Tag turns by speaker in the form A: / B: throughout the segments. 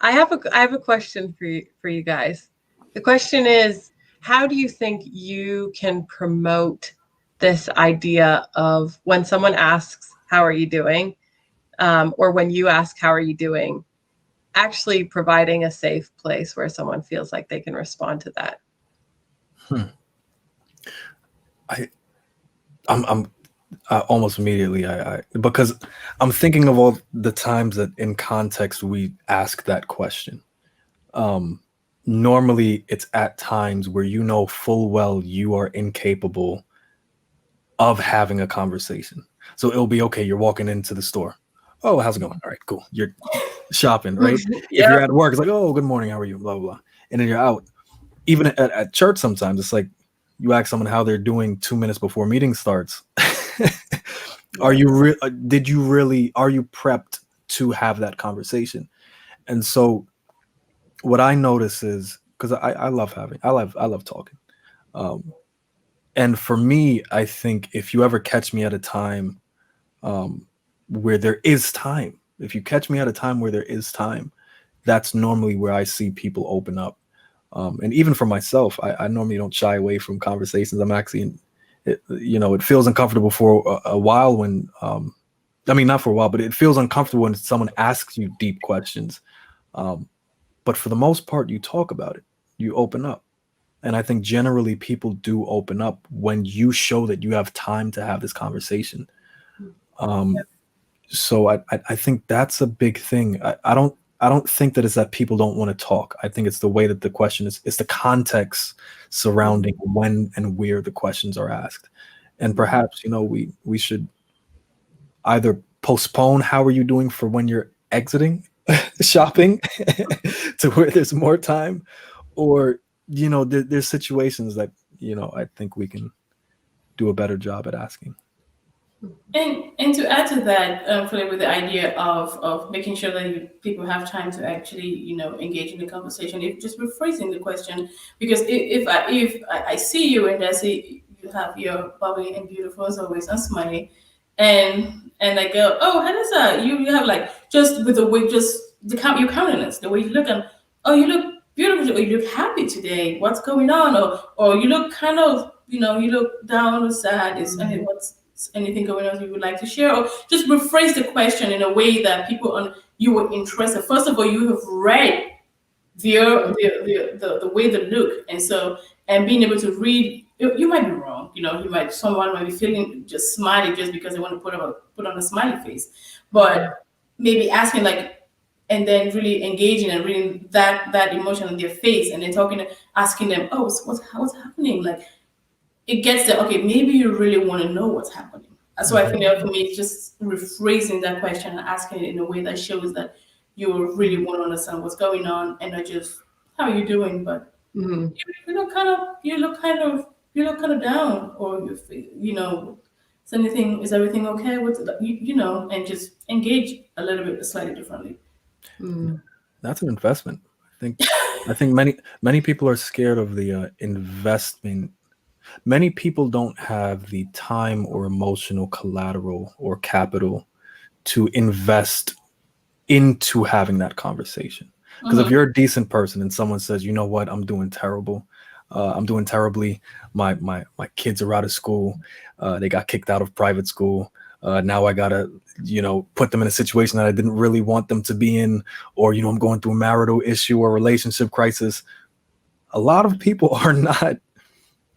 A: I have a question for you guys. The question is, how do you think you can promote this idea of when someone asks, how are you doing? Or when you ask, how are you doing? Actually providing a safe place where someone feels like they can respond to that.
B: I'm almost immediately I because I'm thinking of all the times that in context we ask that question. Normally it's at times where you know full well you are incapable of having a conversation. So it'll be okay, you're walking into the store. Oh, how's it going? All right, cool. You're shopping, right? If you're
A: Yeah.
B: at work, it's like, oh, good morning, how are you? Blah, blah, blah. And then you're out. Even at church sometimes, it's like you ask someone how they're doing 2 minutes before meeting starts. Are you did you really, are you prepped to have that conversation? And so what I notice is, because I love I love talking. And for me, I think if you ever catch me at a time where there is time, if you catch me at a time where there is time, that's normally where I see people open up. And even for myself, I normally don't shy away from conversations. I'm actually, it feels uncomfortable for a while when, I mean, not for a while, but it feels uncomfortable when someone asks you deep questions. But for the most part, you talk about it, you open up. And I think generally people do open up when you show that you have time to have this conversation. So I think that's a big thing. I don't think that it's that people don't want to talk. I think it's the way that the question is, it's the context surrounding when and where the questions are asked. And perhaps, we should either postpone how are you doing for when you're exiting shopping to where there's more time, or there's situations that I think we can do a better job at asking.
C: And to add to that, Philip, with the idea of making sure that people have time to actually engage in the conversation, if just rephrasing the question, because if I see you and I see you have your bubbly and beautiful as always and smiley, and I go, oh, how does that? You have like, just with the way, just your countenance, the way you look, and oh, you look beautiful, or you look happy today. What's going on? Or you look kind of, you look down or sad. What's anything going on you would like to share? Or just rephrase the question in a way that people on you were interested. First of all, you have read the way they look, and being able to read, you might be wrong. Someone might be feeling just smiley just because they want to put on a smiley face, but maybe asking, like, and then really engaging and reading that emotion on their face, and then asking them, oh, so what's happening? Like, it gets there. Okay, maybe you really want to know what's happening. So I think that for me, it's just rephrasing that question and asking it in a way that shows that you really want to understand what's going on, and not just how are you doing, but you look kind of down, or is everything okay? And just engage a little bit slightly differently.
B: That's an investment. I think many people are scared of the investment. Many people don't have the time or emotional collateral or capital to invest into having that conversation. Because if you're a decent person and someone says, you know what, I'm doing terrible, I'm doing terribly, my kids are out of school, they got kicked out of private school, now I gotta put them in a situation that I didn't really want them to be in, or I'm going through a marital issue or relationship crisis. A lot of people are not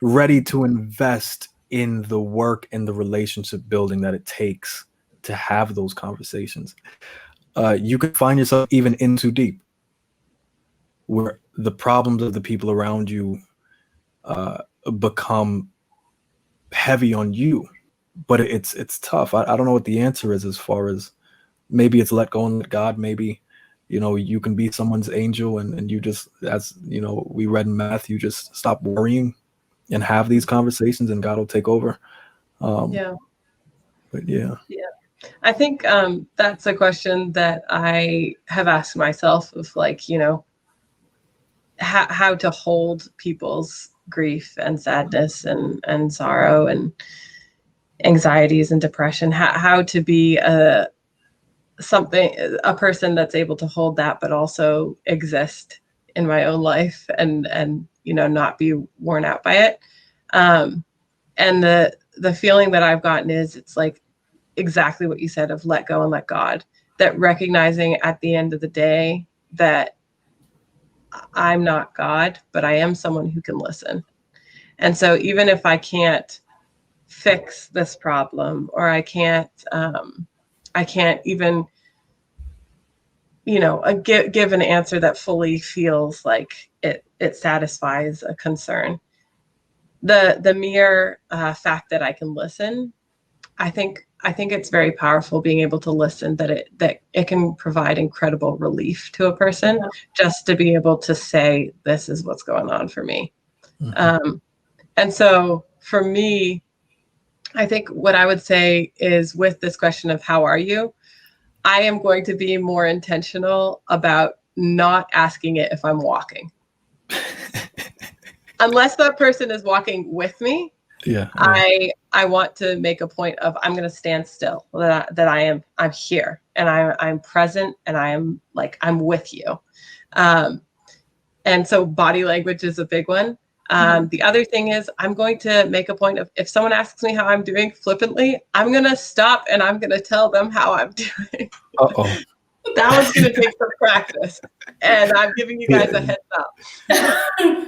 B: ready to invest in the work and the relationship building that it takes to have those conversations. You can find yourself even in too deep, where the problems of the people around you become heavy on you. But it's tough. I don't know what the answer is, as far as maybe it's let go and let God. Maybe you can be someone's angel, and you just, as we read in Matthew, just stop worrying and have these conversations, and God will take over.
A: Yeah.
B: But yeah.
A: I think that's a question that I have asked myself, of like, how to hold people's grief and sadness and sorrow and anxieties and depression, how to be a person that's able to hold that, but also exist in my own life and not be worn out by it. And the feeling that I've gotten is it's like exactly what you said of let go and let God, that recognizing at the end of the day that I'm not God, but I am someone who can listen. And so even if I can't fix this problem, or I can't even give an answer that fully feels like it satisfies a concern, the mere fact that I can listen, I think it's very powerful being able to listen, that it can provide incredible relief to a person, just to be able to say, this is what's going on for me. And so for me, I think what I would say is, with this question of how are you, I am going to be more intentional about not asking it if I'm walking. Unless that person is walking with me, I want to make a point of, I'm going to stand still, that I'm here and I'm present and I'm with you. And so body language is a big one. The other thing is, I'm going to make a point of, if someone asks me how I'm doing flippantly, I'm going to stop and I'm going to tell them how I'm doing.
B: Uh-oh.
A: That one's going to take some practice. And I'm giving you guys a heads up.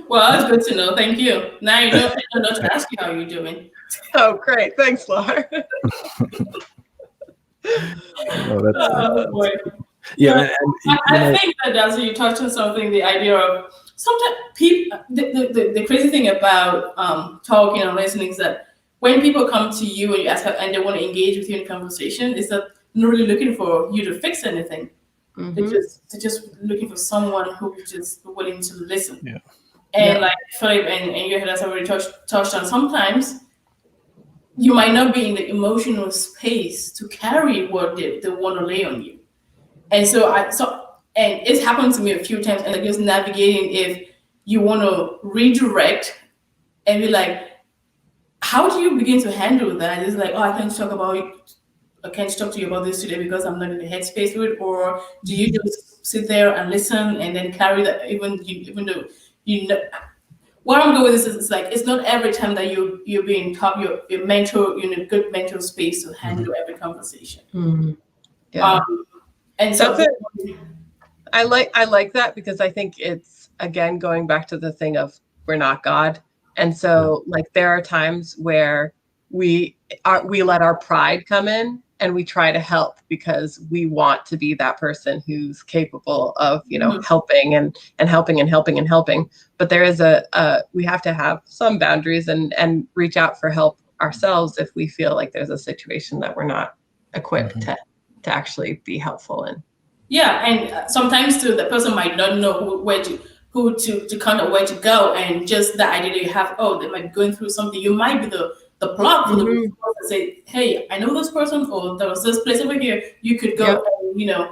C: Well, that's good to know. Thank you. Now you know not to ask you how you're doing.
A: Oh, great. Thanks, Laura.
C: Boy.
B: Yeah.
C: I think that as you touched on something, the idea of sometimes people, the crazy thing about talking and listening is that when people come to you and you ask and they want to engage with you in conversation, is that they're not really looking for you to fix anything. They're just looking for someone who is just willing to listen.
B: Yeah.
C: And like Philip and you had already touched on, sometimes you might not be in the emotional space to carry what they want to lay on you. And and it's happened to me a few times, and like just navigating if you want to redirect and be like, how do you begin to handle that? It's like, oh, I can't talk to you about this today because I'm not in the headspace with it. Or do you just sit there and listen and then carry that, even though where I'm going with this is, it's like, it's not every time that you're being taught, your mental, you're in a good mental space to handle every conversation.
A: Yeah.
C: And so
A: I like that, because I think it's, again, going back to the thing of, we're not God. And so there are times where we let our pride come in and we try to help because we want to be that person who's capable of, helping and helping and helping and helping. But there is we have to have some boundaries and reach out for help ourselves if we feel like there's a situation that we're not equipped to actually be helpful in.
C: Yeah, and sometimes too, the person might not know where to go, and just the idea that you have, they might be going through something. You might be the plug for the person to say, hey, I know this person, or there was this place over here, you could go. And,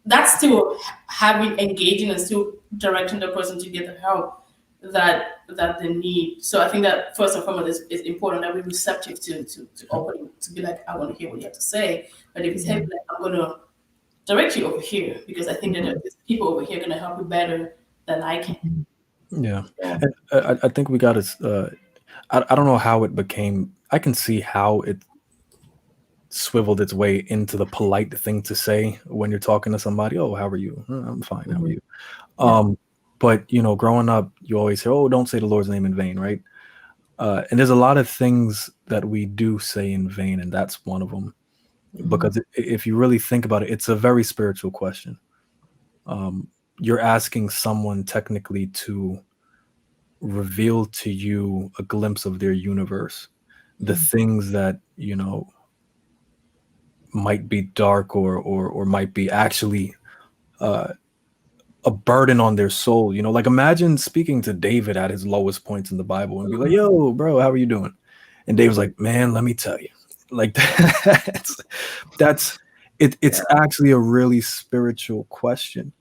C: that's still engaging and still directing the person to get the help that they need. So I think that first and foremost is important, that we're receptive to open, to be like, I want to hear what you have to say. But if it's heavy, like, I'm going to direct you over here, because I think that there's people over here going to help you better than I can.
B: Yeah. And I think we got to, I don't know how it became, I can see how it swiveled its way into the polite thing to say when you're talking to somebody. Oh, how are you? I'm fine. How are you? But, growing up, you always hear, oh, don't say the Lord's name in vain, right? And there's a lot of things that we do say in vain, and that's one of them. Because if you really think about it, it's a very spiritual question. You're asking someone technically to reveal to you a glimpse of their universe, the things that, might be dark or might be actually a burden on their soul. Like, imagine speaking to David at his lowest points in the Bible and be like, yo, bro, how are you doing? And David's like, man, let me tell you. Like, it's actually a really spiritual question.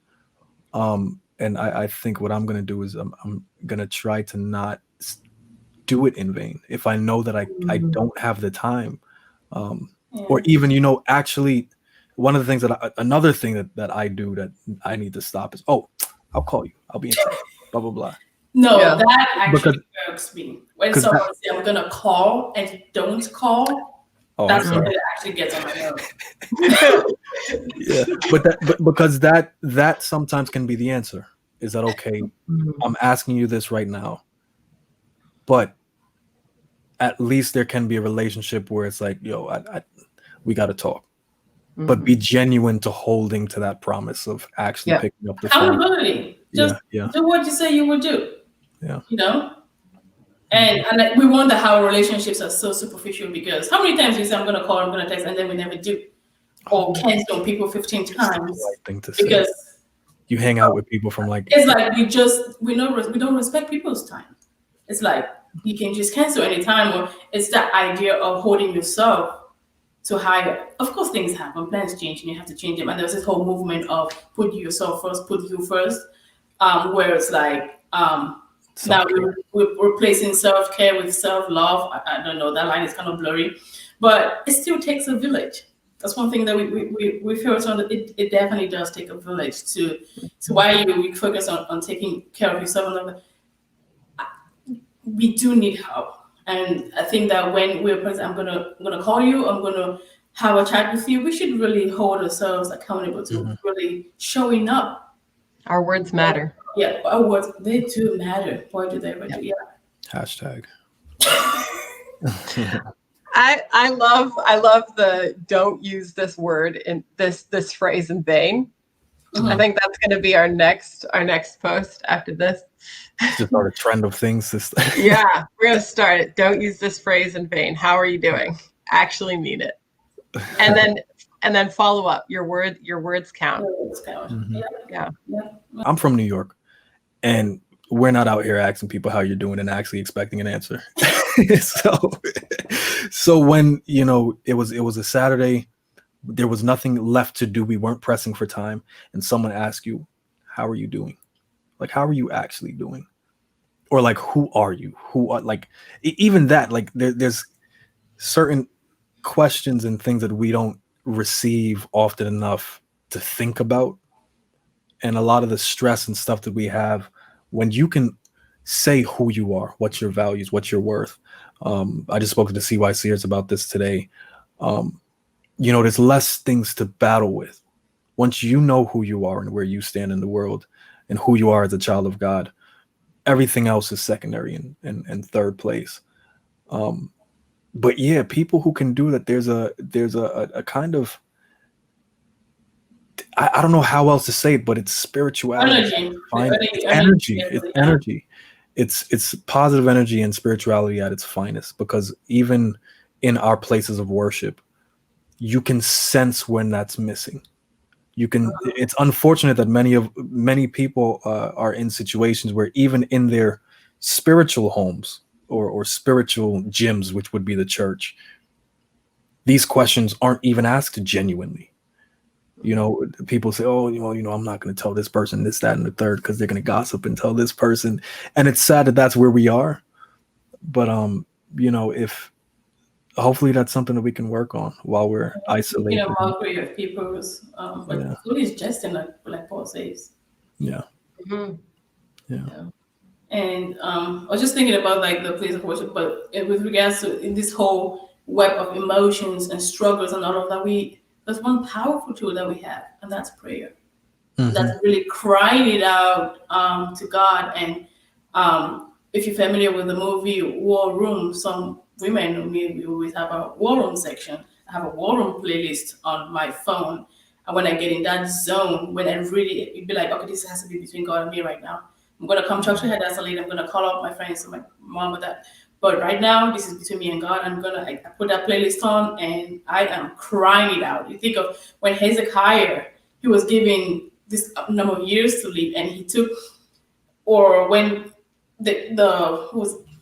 B: And I think what I'm going to do is I'm going to try to not do it in vain. If I know that I don't have the time, or even, actually one of the things another thing that I do that I need to stop is, oh, I'll call you. I'll be in touch. Blah blah blah.
C: No,
A: Yeah.
C: that actually
B: Because
C: irks me. When
B: 'cause
C: someone says I'm gonna call and don't call,
B: oh, I'm
C: that's when
B: sorry.
C: it actually gets on my nerves.
B: Yeah, but because that sometimes can be the answer. Is that okay? I'm asking you this right now, but at least there can be a relationship where it's like, yo, we got to talk, but be genuine to holding to that promise of actually
A: Yeah.
B: picking up the phone.
C: Accountability. Just
B: Yeah.
C: do what you say you would do.
B: Yeah.
C: You know? And we wonder how relationships are so superficial, because how many times you say I'm gonna call, I'm gonna text, and then we never do, or cancel on people 15
B: It's the
C: times
B: right thing to say.
C: because
B: You hang out with people from like,
C: it's like we don't respect people's time. It's like you can just cancel anytime, or it's that idea of holding yourself to higher. Of course, things happen, plans change, and you have to change them. And there's this whole movement of put yourself first, put you first, where it's like now
B: self-care.
C: we're replacing self-care with self-love. I don't know, that line is kind of blurry, but it still takes a village. That's one thing that we feel on. It definitely does take a village to why we focus on taking care of yourself. We do need help, and I think that when we're present, I'm gonna call you, I'm gonna have a chat with you. We should really hold ourselves accountable to really showing up.
A: Our words matter.
C: Yeah, our words, they do matter. Why do they really? Yeah.
B: Hashtag.
A: I love the don't use this word in this phrase in vain. I think that's going to be our next post after this.
B: Just start a trend of things.
A: Yeah, we're going to start it. Don't use this phrase in vain. How are you doing? Actually mean it. And then follow up. Your words count. Yeah.
B: I'm from New York, and we're not out here asking people how you're doing and actually expecting an answer. so when it was a Saturday, there was nothing left to do. We weren't pressing for time, and someone asked you, "How are you doing?" Like, how are you actually doing? Or like, who are you? Who are, like, even that, like there's certain questions and things that we don't receive often enough to think about. And a lot of the stress and stuff that we have, when you can say who you are, what's your values, what's your worth. I just spoke to the CYCers about this today. There's less things to battle with. Once you know who you are and where you stand in the world and who you are as a child of God, everything else is secondary and third place. But yeah, people who can do that, there's a kind of, I don't know how else to say it, but it's spirituality. Energy. It's positive energy and spirituality at its finest, because even in our places of worship, you can sense when that's missing. It's unfortunate that many people are in situations where even in their spiritual homes or spiritual gyms, which would be the church, these questions aren't even asked genuinely. People say, oh, I'm not going to tell this person this, that, and the third, because they're going to gossip and tell this person. And it's sad that that's where we are. But, if hopefully that's something that we can work on while we're isolated.
C: Mockery of people's, but it's just in like Paul says.
B: Yeah.
C: Mm-hmm. Yeah. And I was just thinking about like the place of worship, but with regards to in this whole web of emotions and struggles and all of that, there's one powerful tool that we have, and that's prayer. Mm-hmm. That's really crying it out to God. And if you're familiar with the movie War Room, some women know me, we always have a War Room section. I have a War Room playlist on my phone. And when I get in that zone, when I really, you'd be like, okay, this has to be between God and me right now. I'm going to come talk to her, that's a lady. I'm going to call up my friends, my mom or that. But right now, this is between me and God. I put that playlist on and I am crying it out. You think of when Hezekiah, he was given this number of years to live, and he took, or when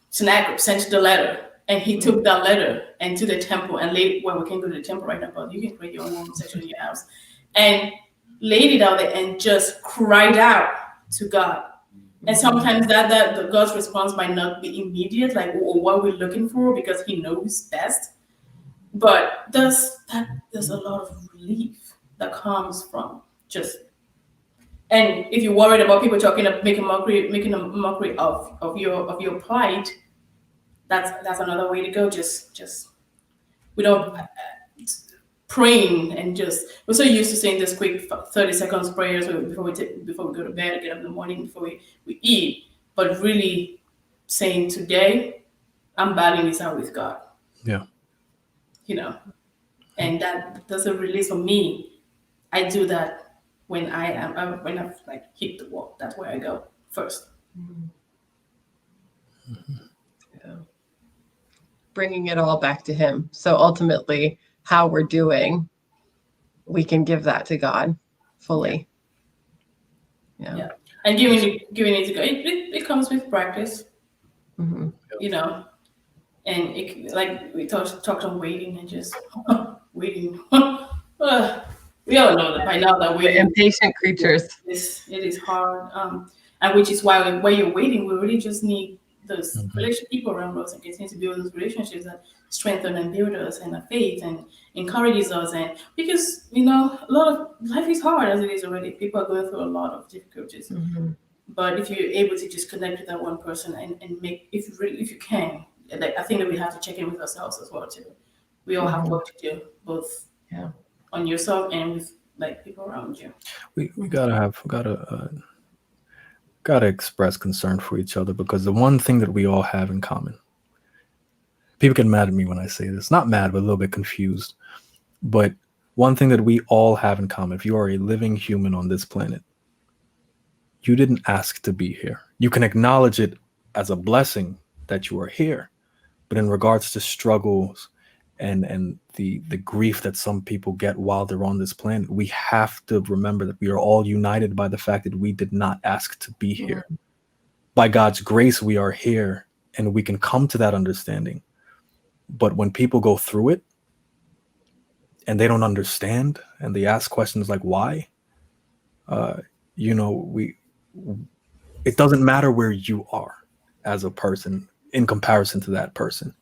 C: Sennacherib sent the letter, and he took that letter and to the temple and laid, well, we can't go to the temple right now, but you can create your own section in your house, and laid it out there and just cried out to God. And sometimes that the God's response might not be immediate, like what we're looking for, because He knows best. But there's a lot of relief that comes from just. And if you're worried about people making a mockery of your plight, that's another way to go. Just we don't praying and just we're so used to saying this quick 30 seconds prayers before we go to bed, get up in the morning, before we eat, but really saying today I'm battling this out with God.
B: Yeah.
C: And that's a release for me. I do that when I've like hit the wall. That's where I go first.
A: Yeah. Bringing it all back to him. So ultimately, how we're doing, we can give that to God fully. Yeah.
C: And giving it to God, it comes with practice.
A: Mm-hmm.
C: And it, like we talked on waiting and just waiting. We all know that by now that
A: We're
C: waiting
A: impatient creatures.
C: it is hard. And which is why while you're waiting, we really just need those people around us and continue to build those relationships that strengthen and build us and our faith and encourages us. And because a lot of life is hard as it is already. People are going through a lot of difficulties.
A: Mm-hmm.
C: But if you're able to just connect with that one person and make, if you can, like, I think that we have to check in with ourselves as well too. We all have work to do, both on yourself and with like people around you.
B: We gotta express concern for each other, because the one thing that we all have in common. People get mad at me when I say this. Not mad, but a little bit confused. But one thing that we all have in common, if you are a living human on this planet, you didn't ask to be here. You can acknowledge it as a blessing that you are here. But in regards to struggles and the grief that some people get while they're on this planet, we have to remember that we are all united by the fact that we did not ask to be here. By God's grace, we are here, and we can come to that understanding. But when people go through it and they don't understand and they ask questions like why, it doesn't matter where you are as a person in comparison to that person,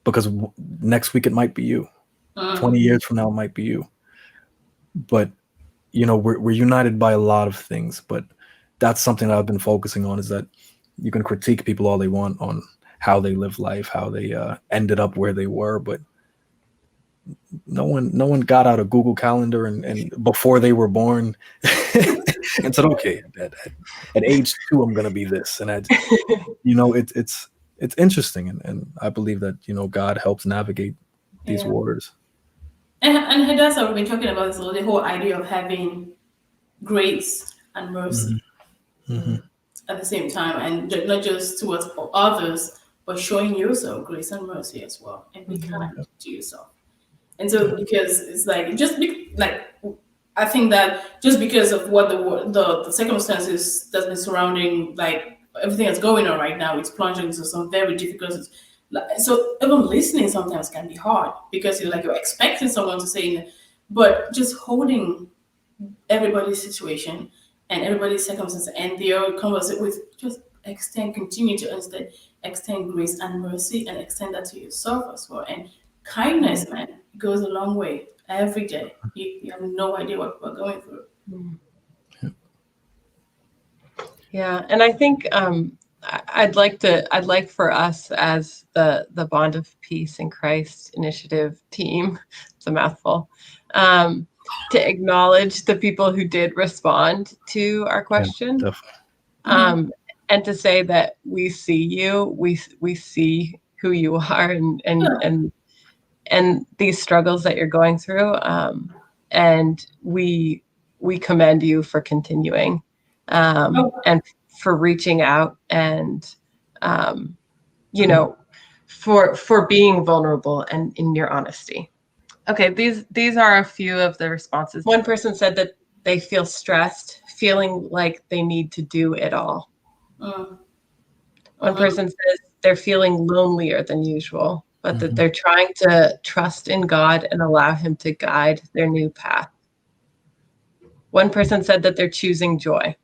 B: because next week it might be you. 20 years from now it might be you. But we're united by a lot of things. But that's something that I've been focusing on, is that you can critique people all they want on how they live life, how they ended up where they were, but no one got out a Google Calendar and before they were born and said, okay, at age 2 I'm gonna be this. And it's interesting, and I believe that God helps navigate these waters.
C: And that's what we've been talking about, so the whole idea of having grace and mercy at the same time, and not just towards others, but showing yourself grace and mercy as well, and be kind to yourself. And so, because it's like I think that just because of what the circumstances that's been surrounding, like everything that's going on right now, it's plunging into some very difficult. So even listening sometimes can be hard, because you're expecting someone to say, but just holding everybody's situation and everybody's circumstances and their conversation with just continue to extend grace and mercy, and extend that to yourself as well. And kindness, man, goes a long way every day. You have no idea what we're going through.
A: Yeah, and I think I'd like for us as the Bond of Peace in Christ initiative team, it's a mouthful, to acknowledge the people who did respond to our question, and to say that we see you, we see who you are, and these struggles that you're going through, and we commend you for continuing, and for reaching out, and for being vulnerable and in your honesty. Okay, these are a few of the responses. One person said that they feel stressed, feeling like they need to do it all. One person says they're feeling lonelier than usual, but that they're trying to trust in God and allow him to guide their new path. One person said that they're choosing joy.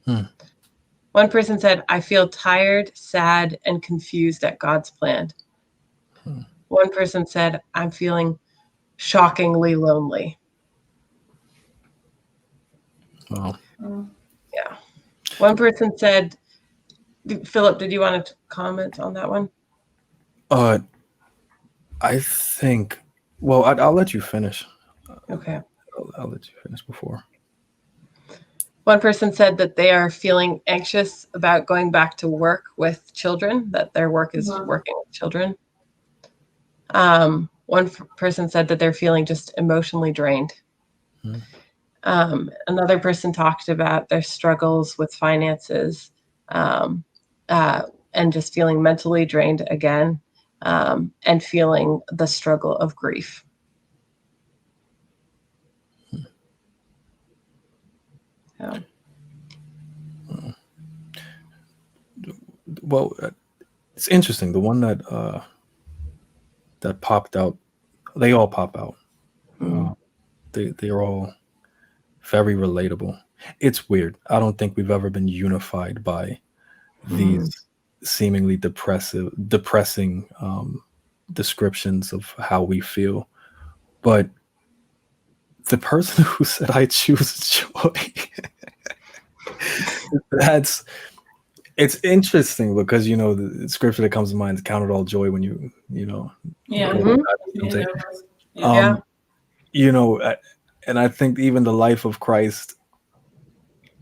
A: One person said, I feel tired, sad, and confused at God's plan. One person said, I'm feeling shockingly lonely.
B: Wow.
A: Yeah. One person said, Philip, did you want to comment on that one?
B: I think, well, I'll let you finish.
A: Okay.
B: I'll let you finish before.
A: One person said that they are feeling anxious about going back to work with children, that their work is working with children. One person said that they're feeling just emotionally drained. Another person talked about their struggles with finances, and just feeling mentally drained again, and feeling the struggle of grief. So.
B: Well, it's interesting. The one that popped out, they all pop out. They're all very relatable. It's weird. I don't think we've ever been unified by these seemingly depressing descriptions of how we feel. But the person who said I choose joy, it's interesting because, you know, the scripture that comes to mind is count it all joy when you know.
C: Yeah.
B: You know, and I think even the life of Christ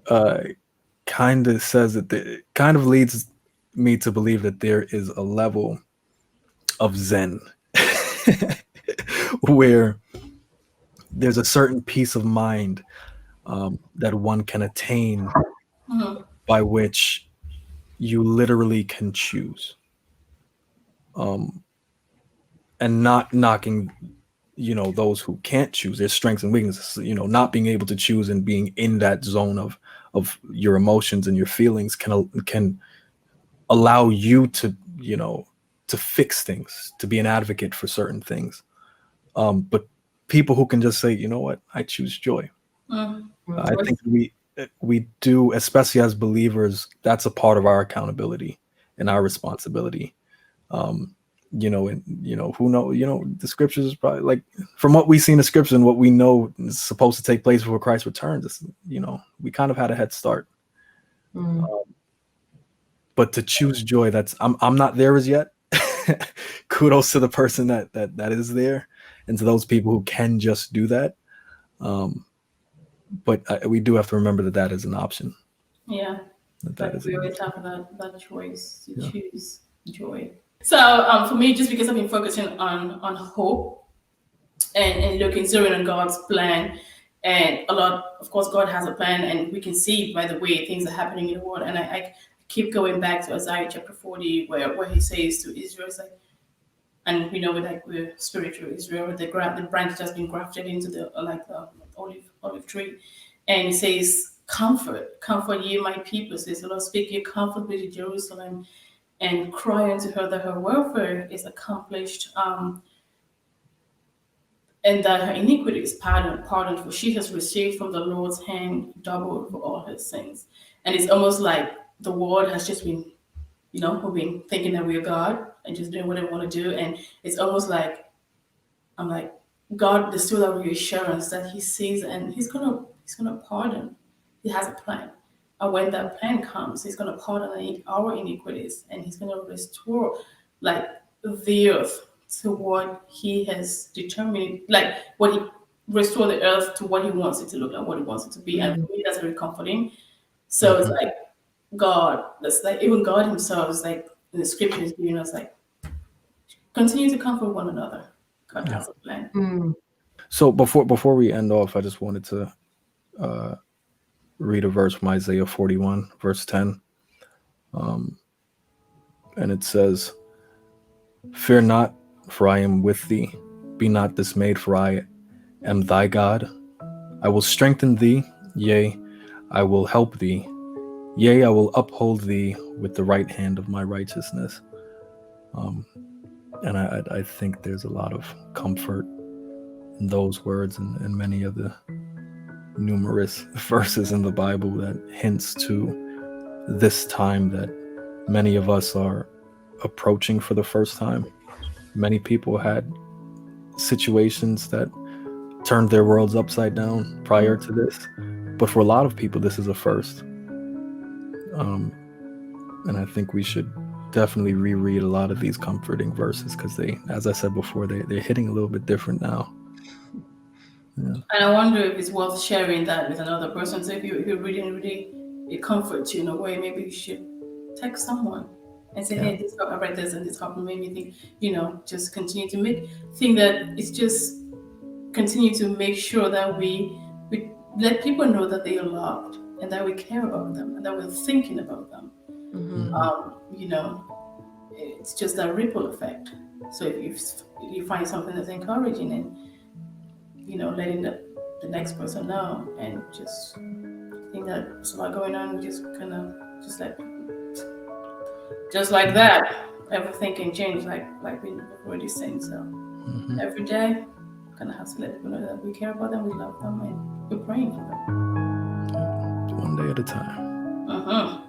B: kind of says that kind of leads me to believe that there is a level of Zen where there's a certain peace of mind that one can attain by which you literally can choose, and not knocking, you know, those who can't choose, their strengths and weaknesses. You know, not being able to choose and being in that zone of your emotions and your feelings can allow you to, you know, to fix things, to be an advocate for certain things. But people who can just say, you know what, I choose joy. I think we do, especially as believers, that's a part of our accountability and our responsibility. You know, and you know, who know, you know, the scriptures is probably like, from what we see in the scriptures and what we know is supposed to take place before Christ returns, you know, we kind of had a head start. But to choose joy, that's I'm not there as yet. Kudos to the person that is there, and to those people who can just do that. But we do have to remember that is an option.
C: Yeah,
B: that is
C: we always have that choice to choose joy. So for me, just because I've been focusing on hope and looking, zeroing on God's plan, and a lot, of course, God has a plan, and we can see by the way things are happening in the world. And I keep going back to Isaiah chapter 40, where he says to Israel, it's like, and we know like we're spiritual Israel, the branch has been grafted into the olive tree, and he says, comfort ye my people, says the Lord, speak ye comfort with Jerusalem, and cry unto her that her welfare is accomplished, and that her iniquity is pardoned, for she has received from the Lord's hand double for all her sins. And it's almost like the world has just been, you know, we've been thinking that we're God and just doing what we want to do. And it's almost like, I'm like, God, there's still that reassurance that he sees and he's gonna pardon. He has a plan. And when that plan comes, he's gonna pardon our iniquities, and he's gonna restore like the earth to what he has determined, like what he restore the earth to what he wants it to look like, what he wants it to be. And for me, that's very comforting. So it's like God, that's like even God himself is like in the scriptures giving us like, continue to comfort one another. God has a plan.
B: So before we end off, I just wanted to read a verse from Isaiah 41, verse 10. And it says, fear not, for I am with thee. Be not dismayed, for I am thy God. I will strengthen thee, yea, I will help thee. Yea, I will uphold thee with the right hand of my righteousness. And I think there's a lot of comfort in those words and many of the numerous verses in the Bible that hints to this time that many of us are approaching for the first time. Many people had situations that turned their worlds upside down prior to this, But for a lot of people, this is a first. And I think we should definitely reread a lot of these comforting verses because they, as I said before, they're hitting a little bit different now. Yeah.
C: And I wonder if it's worth sharing that with another person. So if you're reading really, it comforts you in a way, maybe you should text someone and say, hey, this I read this and this happened, made me think, just continue to think that it's just continue to make sure that we let people know that they are loved and that we care about them and that we're thinking about them. It's just a ripple effect. So if you find something that's encouraging and letting the next person know, and just think that there's a lot going on, we just kind of just like that, everything can change, like we already saying. So every day, kind of have to let people know that we care about them, we love them, and we're praying for them.
B: One day at a time.